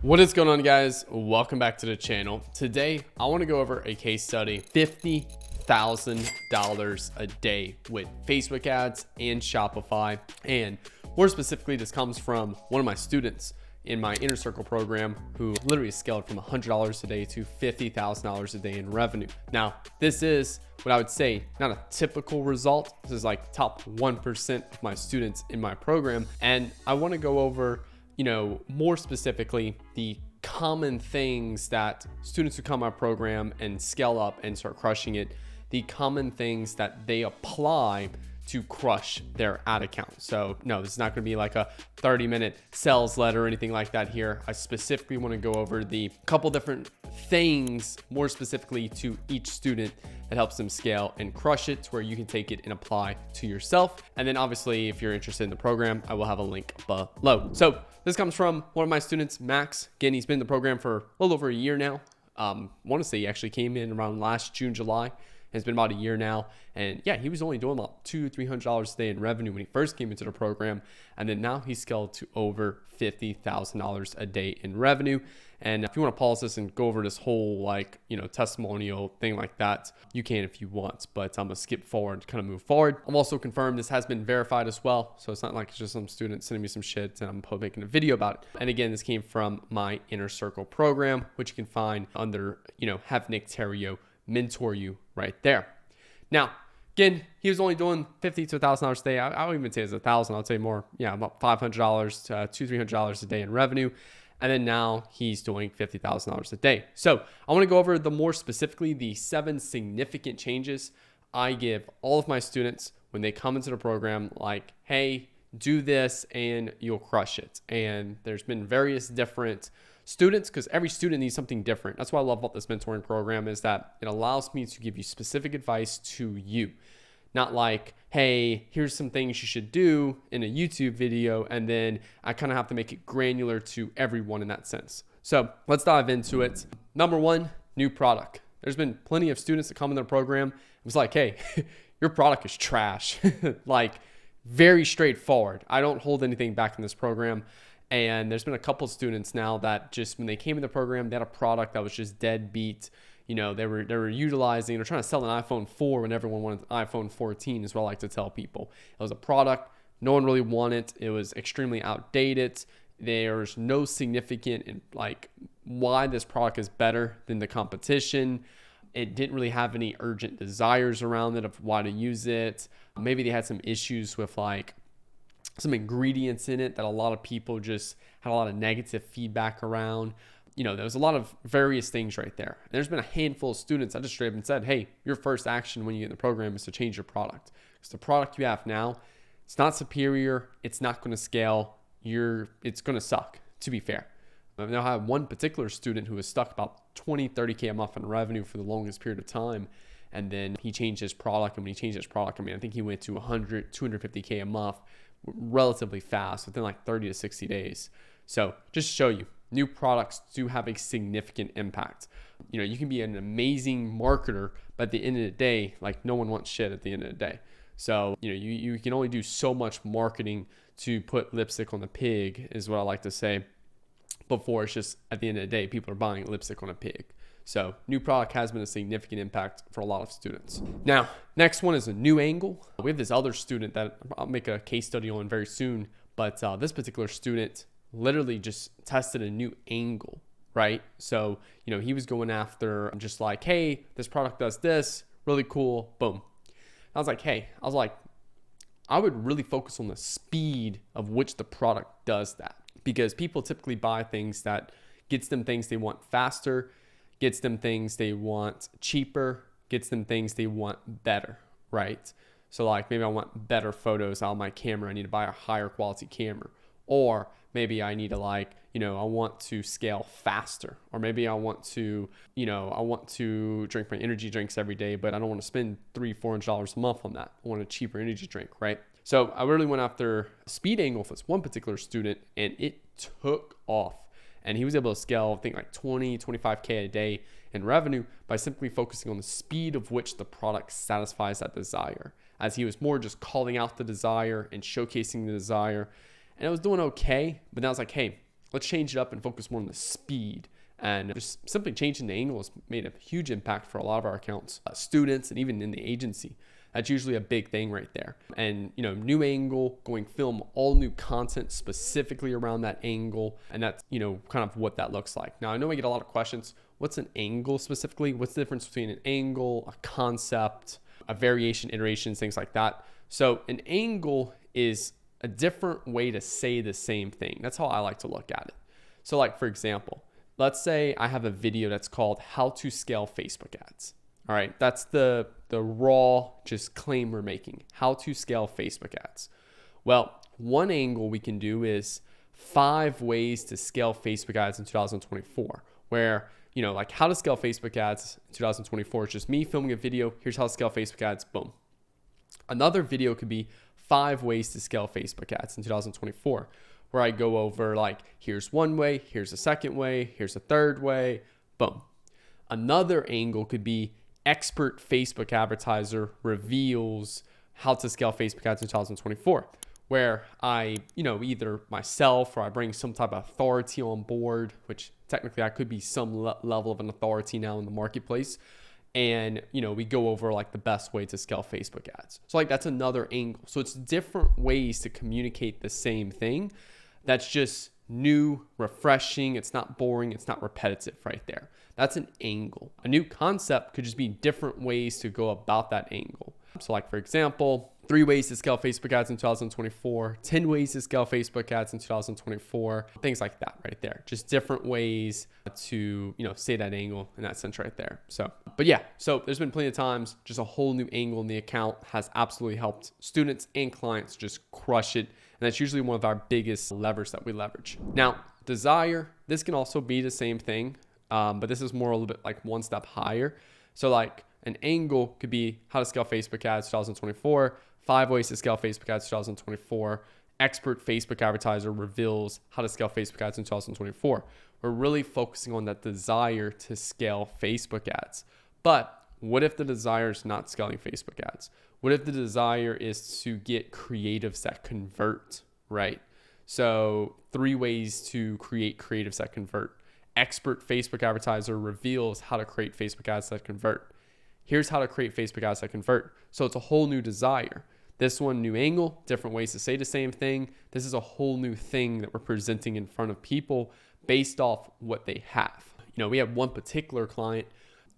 What is going on, guys? Welcome back to the channel. Today I want to go over a case study, $50,000 a day with Facebook ads and Shopify. And more specifically, this comes from one of my students in my inner circle program who literally scaled from $100 a day to $50,000 a day in revenue. Now, this is what I would say not a typical result. This is like top 1% of my students in my program. And I want to go over more specifically, the common things that students who come our program and scale up and start crushing it, the common things that they apply to crush their ad account. So no, this is not going to be like a 30-minute sales letter or anything like that here. I specifically want to go over the couple different things, more specifically to each student, that helps them scale and crush it to where you can take it and apply to yourself. And then obviously, if you're interested in the program, I will have a link below. So this comes from one of my students, Max. Again, he's been in the program for a little over a year now. I want to say he actually came in around last June, July. It's been about a year now. And yeah, he was only doing about $200-$300 a day in revenue when he first came into the program. And then now he's scaled to over $50,000 a day in revenue. And if you want to pause this and go over this whole testimonial thing like that, you can if you want, but I'm gonna skip forward, kind of move forward. I'm also confirmed this has been verified as well. So it's not like it's just some student sending me some shit and I'm making a video about it. And again, this came from my inner circle program, which you can find under, have Nick Theriot mentor you right there. Now, again, he was only doing $50 to $1,000 a day. I won't even say it's $1,000. I'll say more, about $500 to $200-$300 a day in revenue. And then now he's doing $50,000 a day. So I want to go over more specifically the 7 significant changes I give all of my students when they come into the program, like, hey, do this and you'll crush it. And there's been various different students, because every student needs something different. That's what I love about this mentoring program, is that it allows me to give you specific advice to you. Not like, hey, here's some things you should do in a YouTube video, and then I kind of have to make it granular to everyone in that sense. So let's dive into it. Number 1, new product. There's been plenty of students that come in the program. It was like, hey, your product is trash. Like, very straightforward. I don't hold anything back in this program. And there's been a couple of students now that just when they came in the program, they had a product that was just deadbeat. They were utilizing, they're trying to sell an iPhone 4 when everyone wanted an iPhone 14 is what I like to tell people. It was a product no one really wanted. It was extremely outdated. There's no significant why this product is better than the competition. It didn't really have any urgent desires around it of why to use it. Maybe they had some issues with some ingredients in it that a lot of people just had a lot of negative feedback around. There was a lot of various things right there. And there's been a handful of students that just straight up and said, hey, your first action when you get in the program is to change your product. Because the product you have now, it's not superior. It's not going to scale. It's going to suck, to be fair. I now have one particular student who was stuck about 20, 30K a month in revenue for the longest period of time. And then he changed his product. And when he changed his product, I think he went to 100, 250K a month relatively fast within like 30 to 60 days. So just to show you, new products do have a significant impact. You can be an amazing marketer, but at the end of the day, no one wants shit at the end of the day. So, you can only do so much marketing to put lipstick on the pig, is what I like to say, before it's just at the end of the day, people are buying lipstick on a pig. So new product has been a significant impact for a lot of students. Now, next one is a new angle. We have this other student that I'll make a case study on very soon, but this particular student literally just tested a new angle, right? So, he was going after just like, hey, this product does this, really cool, boom. I was like, I would really focus on the speed of which the product does that, because people typically buy things that gets them things they want faster, gets them things they want cheaper, gets them things they want better, right? So maybe I want better photos on my camera. I need to buy a higher quality camera. Or maybe I need to I want to scale faster. Or maybe I want to drink my energy drinks every day, but I don't want to spend $300-$400 a month on that. I want a cheaper energy drink, right? So I really went after a speed angle for this one particular student, and it took off. And he was able to scale, I think, like 20, 25K a day in revenue by simply focusing on the speed of which the product satisfies that desire. As he was more just calling out the desire and showcasing the desire. And I was doing okay, but then I was like, hey, let's change it up and focus more on the speed. And just simply changing the angle has made a huge impact for a lot of our accounts, students, and even in the agency. That's usually a big thing right there. And, new angle, going film all new content specifically around that angle. And that's, kind of what that looks like. Now, I know I get a lot of questions. What's an angle specifically? What's the difference between an angle, a concept, a variation, iterations, things like that? So an angle is a different way to say the same thing. That's how I like to look at it. So like, for example, let's say I have a video that's called How to Scale Facebook Ads. All right, that's the raw just claim we're making, how to scale Facebook ads. Well, one angle we can do is 5 ways to scale Facebook ads in 2024, where, like how to scale Facebook ads in 2024 is just me filming a video. Here's how to scale Facebook ads, boom. Another video could be 5 ways to scale Facebook ads in 2024, where I go over like, here's one way, here's a second way, here's a third way, boom. Another angle could be expert Facebook advertiser reveals how to scale Facebook ads in 2024, where I, either myself or I bring some type of authority on board, which technically I could be some level of an authority now in the marketplace. And, we go over like the best way to scale Facebook ads. So like that's another angle. So it's different ways to communicate the same thing. That's just new, refreshing. It's not boring. It's not repetitive right there. That's an angle. A new concept could just be different ways to go about that angle. So like, for example, 3 ways to scale Facebook ads in 2024, 10 ways to scale Facebook ads in 2024, things like that right there. Just different ways to, say that angle in that sense right there. So there's been plenty of times, just a whole new angle in the account has absolutely helped students and clients just crush it. And that's usually one of our biggest levers that we leverage. Now, desire, this can also be the same thing, but this is more a little bit like one step higher. So like an angle could be how to scale Facebook ads 2024, 5 ways to scale Facebook ads 2024, expert Facebook advertiser reveals how to scale Facebook ads in 2024. We're really focusing on that desire to scale Facebook ads. But what if the desire is not scaling Facebook ads? What if the desire is to get creatives that convert, right? So 3 ways to create creatives that convert. Expert Facebook advertiser reveals how to create Facebook ads that convert. Here's how to create Facebook ads that convert. So it's a whole new desire. This one, new angle, different ways to say the same thing. This is a whole new thing that we're presenting in front of people based off what they have. We had one particular client,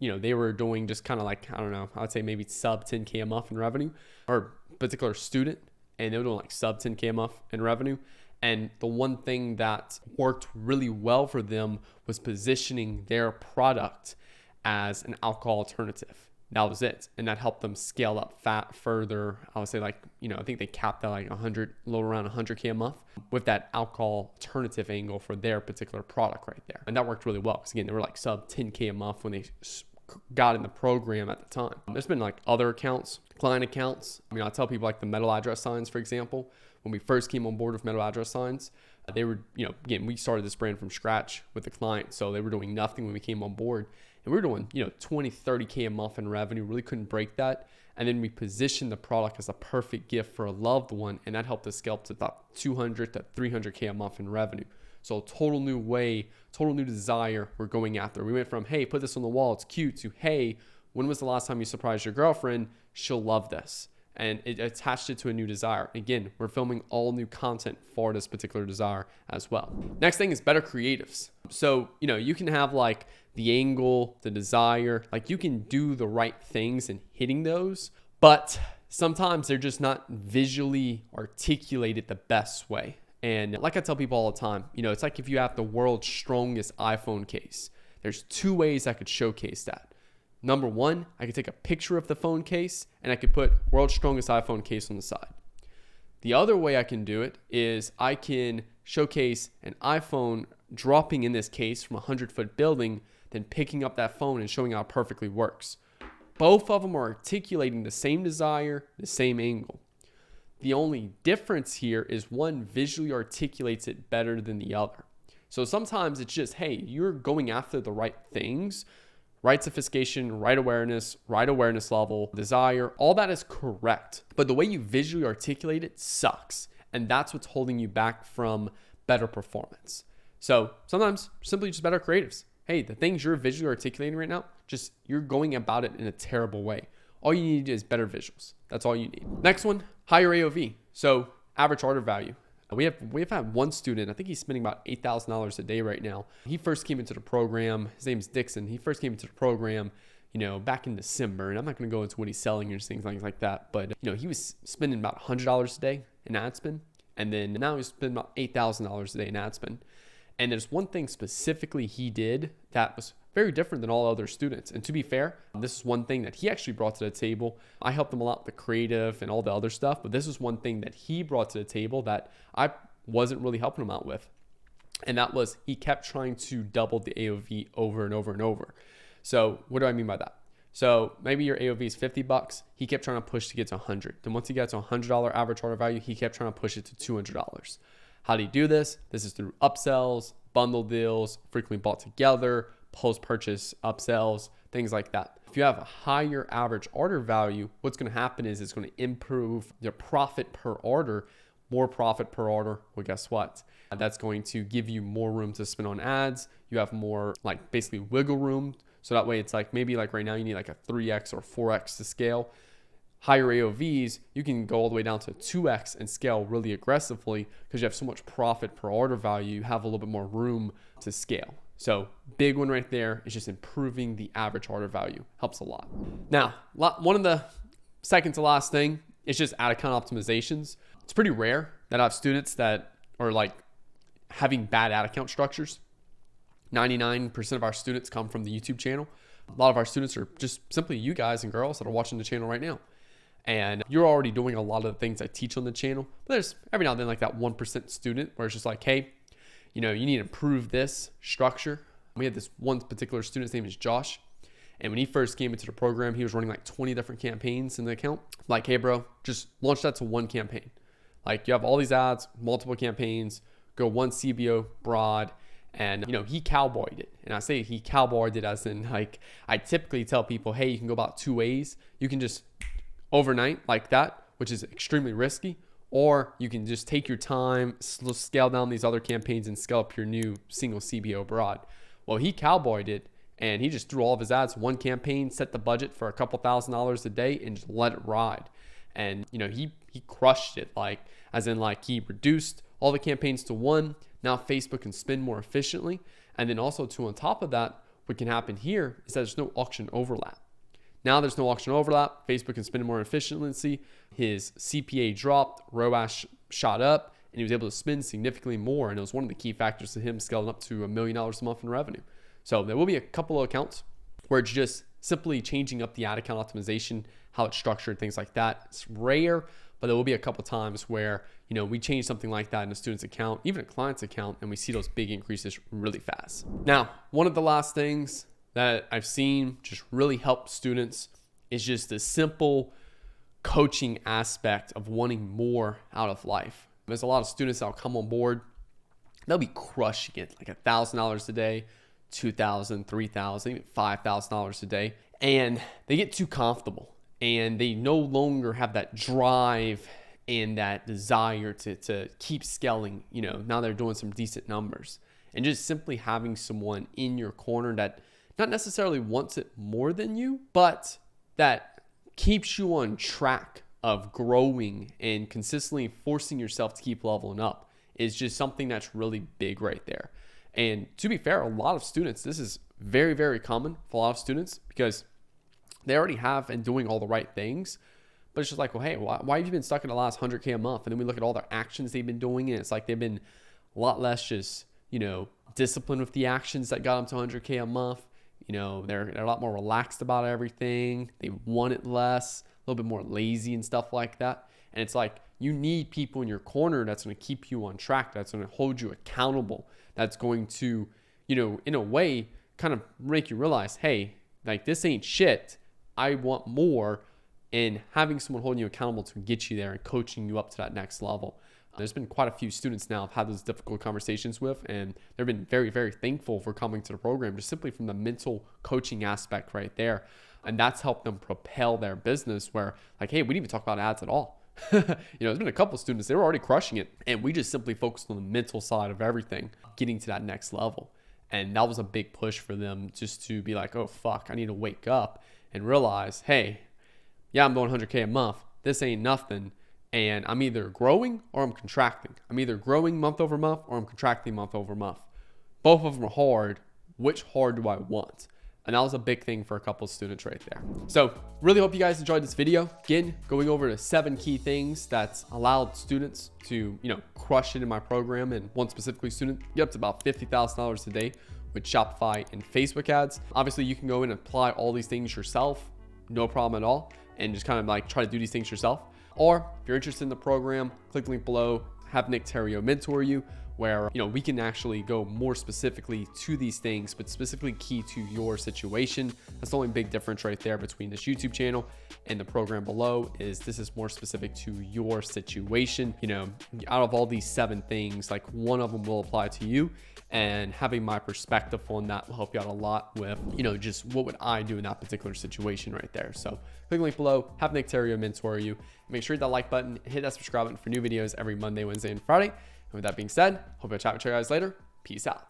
they were doing just kind of like, I don't know, I would say maybe sub 10K a month in revenue, or particular student, and they were doing like sub 10K a month in revenue. And the one thing that worked really well for them was positioning their product as an alcohol alternative. That was it. And that helped them scale up further. I would say like, I think they capped at like 100, a little around 100K a month with that alcohol alternative angle for their particular product right there. And that worked really well. Because again, they were like sub 10K a month when they got in the program at the time. There's been like other accounts, client accounts. I tell people like the metal address signs, for example. When we first came on board with metal address signs, they were, again, we started this brand from scratch with the client. So they were doing nothing when we came on board. And we were doing, 20, 30K a month in revenue, really couldn't break that. And then we positioned the product as a perfect gift for a loved one. And that helped us scale up to about 200 to 300K a month in revenue. So total new way, total new desire we're going after. We went from, hey, put this on the wall, it's cute, to, hey, when was the last time you surprised your girlfriend? She'll love this. And it attached it to a new desire. Again, we're filming all new content for this particular desire as well. Next thing is better creatives. So, you can have like the angle, the desire, like you can do the right things in hitting those, but sometimes they're just not visually articulated the best way. And like I tell people all the time, it's like if you have the world's strongest iPhone case, there's 2 ways I could showcase that. Number 1, I could take a picture of the phone case and I could put world's strongest iPhone case on the side. The other way I can do it is I can showcase an iPhone dropping in this case from a 100-foot building, then picking up that phone and showing how it perfectly works. Both of them are articulating the same desire, the same angle. The only difference here is one visually articulates it better than the other. So sometimes it's just, hey, you're going after the right things, right sophistication, right awareness level, desire, all that is correct. But the way you visually articulate it sucks. And that's what's holding you back from better performance. So sometimes simply just better creatives. Hey, the things you're visually articulating right now, just you're going about it in a terrible way. All you need is better visuals. That's all you need. Next one, higher AOV. So average order value. We've had one student, I think he's spending about $8,000 a day right now. He first came into the program. His name's Dixon. He first came into the program, back in December, and I'm not going to go into what he's selling or things like that. But, he was spending about $100 a day in ad spend. And then now he's spending about $8,000 a day in ad spend. And there's one thing specifically he did that was very different than all other students. And to be fair, this is one thing that he actually brought to the table. I helped him a lot with the creative and all the other stuff, but this is one thing that he brought to the table that I wasn't really helping him out with. And that was he kept trying to double the AOV over and over and over. So what do I mean by that? So maybe your AOV is $50. He kept trying to push to get to 100. Then once he got to $100 average order value, he kept trying to push it to $200. How do you do this? This is through upsells, bundle deals, frequently bought together, post-purchase upsells, things like that. If you have a higher average order value, what's going to happen is it's going to improve your profit per order. More profit per order. Well, guess what? That's going to give you more room to spend on ads. You have more basically wiggle room. So that way it's maybe right now you need a 3x or 4x to scale. Higher AOVs, you can go all the way down to 2x and scale really aggressively because you have so much profit per order value. You have a little bit more room to scale. So big one right there is just improving the average order value. Helps a lot. Now, one of the second to last thing is just ad account optimizations. It's pretty rare that I have students that are having bad ad account structures. 99% of our students come from the YouTube channel. A lot of our students are just simply you guys and girls that are watching the channel right now. And you're already doing a lot of the things I teach on the channel. But there's every now and then that 1% student where it's just hey, you need to improve this structure. We had this one particular student, his name is Josh. And when he first came into the program, he was running 20 different campaigns in the account. Hey bro, just launch that to one campaign. You have all these ads, multiple campaigns, go one CBO broad. And, he cowboyed it. And I say he cowboyed it as in I typically tell people, hey, you can go about two ways. You can just overnight that, which is extremely risky, or you can just take your time, scale down these other campaigns and scale up your new single CBO broad. Well, he cowboyed it and he just threw all of his ads, one campaign, set the budget for a couple $1,000s a day and just let it ride. And, he crushed it, as in he reduced all the campaigns to one. Now Facebook can spend more efficiently. And then also on top of that, what can happen here is that there's no auction overlap. Now there's no auction overlap. Facebook can spend more efficiency. His CPA dropped, ROAS shot up, and he was able to spend significantly more. And it was one of the key factors to him scaling up to $1 million a month in revenue. So there will be a couple of accounts where it's just simply changing up the ad account optimization, how it's structured, things like that. It's rare, but there will be a couple times where, we change something like that in a student's account, even a client's account, and we see those big increases really fast. Now, one of the last things that I've seen just really help students is just the simple coaching aspect of wanting more out of life. There's a lot of students that'll come on board. They'll be crushing it, $1,000 a day, $2,000, $3,000, even $5,000 a day. And they get too comfortable and they no longer have that drive and that desire to keep scaling. Now they're doing some decent numbers. And just simply having someone in your corner that not necessarily wants it more than you, but that keeps you on track of growing and consistently forcing yourself to keep leveling up is just something that's really big right there. And to be fair, a lot of students, this is very, very common for a lot of students because they already have and doing all the right things. But it's just well, hey, why have you been stuck in the last 100K a month? And then we look at all their actions they've been doing, and it's they've been a lot less just, disciplined with the actions that got them to 100K a month. They're a lot more relaxed about everything. They want it less, a little bit more lazy and stuff like that. And it's you need people in your corner that's going to keep you on track, that's going to hold you accountable, that's going to, in a way, kind of make you realize, hey, this ain't shit. I want more. And having someone holding you accountable to get you there and coaching you up to that next level. There's been quite a few students now I've had those difficult conversations with, and they've been very, very thankful for coming to the program just simply from the mental coaching aspect right there. And that's helped them propel their business where hey, we didn't even talk about ads at all. There's been a couple students, they were already crushing it. And we just simply focused on the mental side of everything, getting to that next level. And that was a big push for them, just to be like, oh, fuck, I need to wake up and realize, hey, yeah, I'm doing 100K a month. This ain't nothing. And I'm either growing or I'm contracting. I'm either growing month over month or I'm contracting month over month. Both of them are hard. Which hard do I want? And that was a big thing for a couple of students right there. So really hope you guys enjoyed this video. Again, going over the 7 key things that's allowed students to, crush it in my program. And one specifically student get up to about $50,000 a day with Shopify and Facebook ads. Obviously, you can go in and apply all these things yourself. No problem at all. And just kind of like try to do these things yourself. Or if you're interested in the program, click the link below, have Nick Theriot mentor you, where we can actually go more specifically to these things, but specifically key to your situation. That's the only big difference right there between this YouTube channel and the program below, is this is more specific to your situation. Out of all these 7 things, like one of them will apply to you, and having my perspective on that will help you out a lot with, just what would I do in that particular situation right there. So click the link below, have Nick Theriot mentor you. Make sure you hit that like button, hit that subscribe button for new videos every Monday, Wednesday, and Friday. And with that being said, hope I'll chat with you guys later. Peace out.